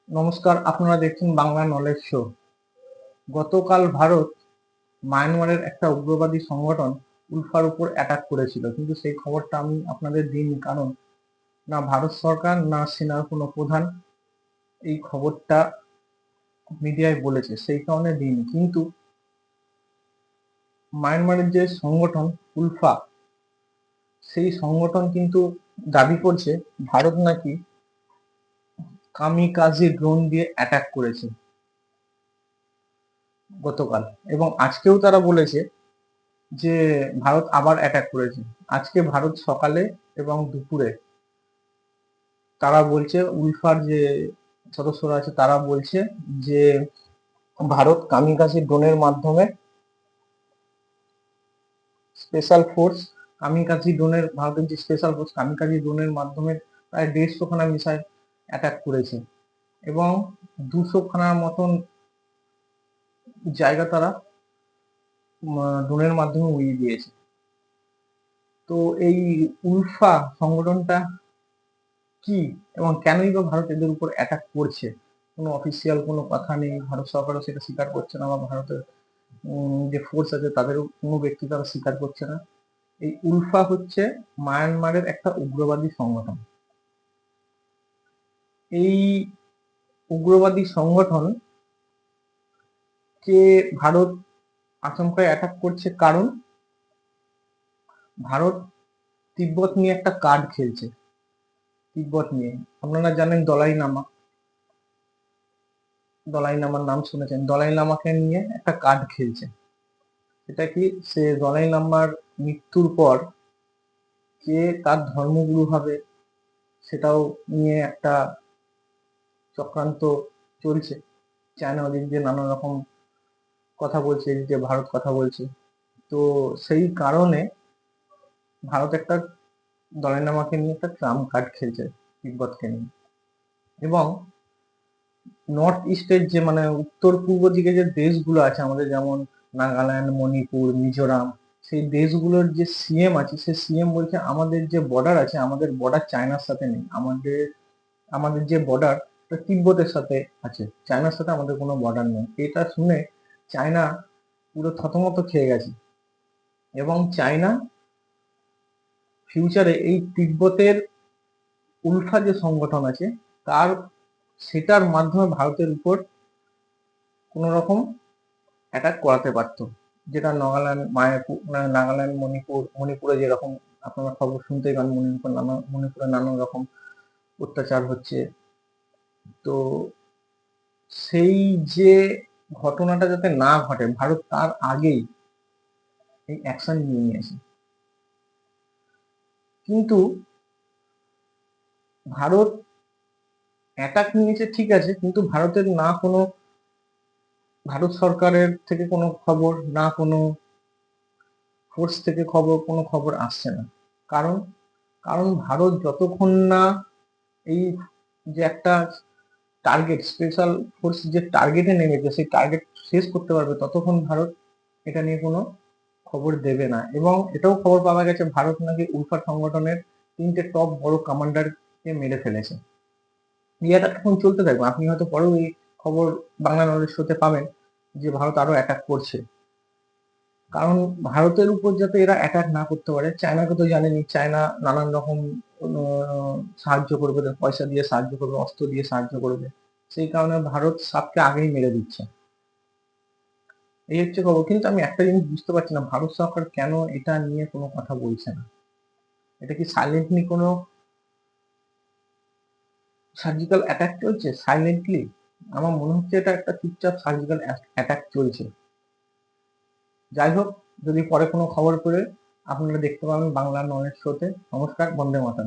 নমস্কার, আপনারা দেখছেন বাংলা নলেজ শো। গতকাল ভারত মায়ানমারের একটা উগ্রবাদী সংগঠন উলফার উপর অ্যাটাক করেছিল, কিন্তু সেই খবরটা আমি আপনাদের দিইনি, কারণ না ভারত সরকার না সেনার কোনো প্রধান এই খবরটা মিডিয়ায় বলেছে, সেই কারণে দিইনি। কিন্তু মায়ানমারের যে সংগঠন উলফা, সেই সংগঠন কিন্তু দাবি করছে ভারত নাকি কামিকাজি ড্রোন দিয়ে অ্যাটাক করেছে গতকাল, এবং আজকেও তারা বলেছে যে ভারত আবার অ্যাটাক করেছে। আজকে ভারত সকালে এবং দুপুরে তারা বলছে, উলফার যে সদস্যরা আছে তারা বলছে যে ভারত কামিকাজি ড্রোনের মাধ্যমে স্পেশাল ফোর্স কামিকাজি ড্রোনের ভারতের যে স্পেশাল ফোর্স কামিকাজি ড্রোনের মাধ্যমে প্রায় 150 খানা মিসাইল অ্যাটাক করেছে, এবং 200 খানার মতন জায়গা তারা ড্রোনের মাধ্যমে উড়িয়ে দিয়েছে। তো এই উলফা সংগঠনটা কি এবং কেনই বা ভারত এদের উপর অ্যাটাক করছে, কোনো অফিসিয়াল কোনো কথা নেই, ভারত সরকারও সেটা স্বীকার করছে না, বা ভারতের যে ফোর্স আছে তাদেরও কোনো ব্যক্তি তারা স্বীকার করছে না। এই উলফা হচ্ছে মায়ানমারের একটা উগ্রবাদী সংগঠন। এই উগ্রবাদী সংগঠন কে ভারত আচমকায় অ্যাটাক করছে, কারণ ভারত তিব্বত নিয়ে একটা কার্ড খেলছে। তিব্বত নিয়ে আপনারা জানেন দলাই লামার নাম শুনেছেন, দলাই লামাকে নিয়ে একটা কার্ড খেলছে। এটা কি, সে দলাই লামার মৃত্যুর পর কে তার ধর্মগুরু হবে সেটাও নিয়ে একটা চক্রান্ত চলছে। চায়না ওদিক দিয়ে নানা রকম কথা বলছে, এদিক দিয়ে ভারত কথা বলছে। তো সেই কারণে ভারত একটা দলাই লামাকে নিয়ে একটা ট্রাম্প কার্ড খেলছে তিব্বতকে নিয়ে। এবং নর্থ ইস্টের যে উত্তর পূর্ব দিকে যে দেশগুলো আছে আমাদের, যেমন নাগাল্যান্ড, মণিপুর, মিজোরাম, সেই দেশগুলোর যে সিএম আছে, সে সিএম বলছে আমাদের যে বর্ডার আছে, আমাদের বর্ডার চায়নার সাথে নেই, আমাদের যে বর্ডার তিব্বতের সাথে আছে, চায়নার সাথে আমাদের কোনো বর্ডার নেই। এটা শুনে চায়না পুরো থতমত খেয়ে গেছে, এবং চায়না ফিউচারে এই তিব্বতের উলফা যে সংগঠন আছে সেটার মাধ্যমে ভারতের উপর কোন রকম অ্যাটাক করাতে পারতো, যেটা নাগাল্যান্ড, মণিপুরে যেরকম আপনারা খবর শুনতেই পান, মণিপুরে নানান রকম অত্যাচার হচ্ছে। তো সেই যে ঘটনাটা যাতে না ঘটে, ভারত তার আগেই এই অ্যাকশন নিয়ে নিয়েছে। কিন্তু ভারত অ্যাটাক নিয়েছে ঠিক আছে, কিন্তু ভারত সরকারের থেকে কোনো খবর, না কোনো ফোর্স থেকে কোনো খবর আসছে না। কারণ কারণ ভারত যতক্ষণ না এই যে একটা টার্গেট, স্পেশাল ফোর্স যে টার্গেটে নেমেছে, সেই টার্গেট শেষ করতে পারবে, ততক্ষণ ভারত এটা নিয়ে কোনো খবর দেবে না। এবং এটাও খবর পাওয়া গেছে ভারত নাকি উলফা সংগঠনের 3টে টপ বড় কমান্ডারকে মেরে ফেলেছে। এটা এখন চলতে থাকবে, আপনি হয়তো পরেও এই খবর বাংলা নলেজ শোতে পাবেন যে ভারত আরো অ্যাটাক করছে। কারণ ভারতের উপর যাতে এরা অ্যাটাক না করতে পারে, চায়নাকে তো জানেনি, চায়না নানান রকম সাহায্য করবে, পয়সা দিয়ে সাহায্য করবে, অস্ত্র দিয়ে সাহায্য করবে, সেই কারণে ভারত সাপকে আগেই মেরে দিচ্ছে। এই হচ্ছে খবর। কিন্তু আমি একটা জিনিস বুঝতে পারছি না, ভারত সরকার কেন এটা নিয়ে কোনো কথা বলছে না। এটা কি সাইলেন্টলি কোনো সার্জিক্যাল অ্যাটাক চলছে? সাইলেন্টলি আমার মনে হচ্ছে এটা একটা চুপচাপ সার্জিক্যাল অ্যাটাক চলছে। যাই হোক, যদি পরে কোনো খবর পেলে আপনারা দেখতে পাবেন বাংলা নলেজ শোতে। নমস্কার, বন্দে মাতরম।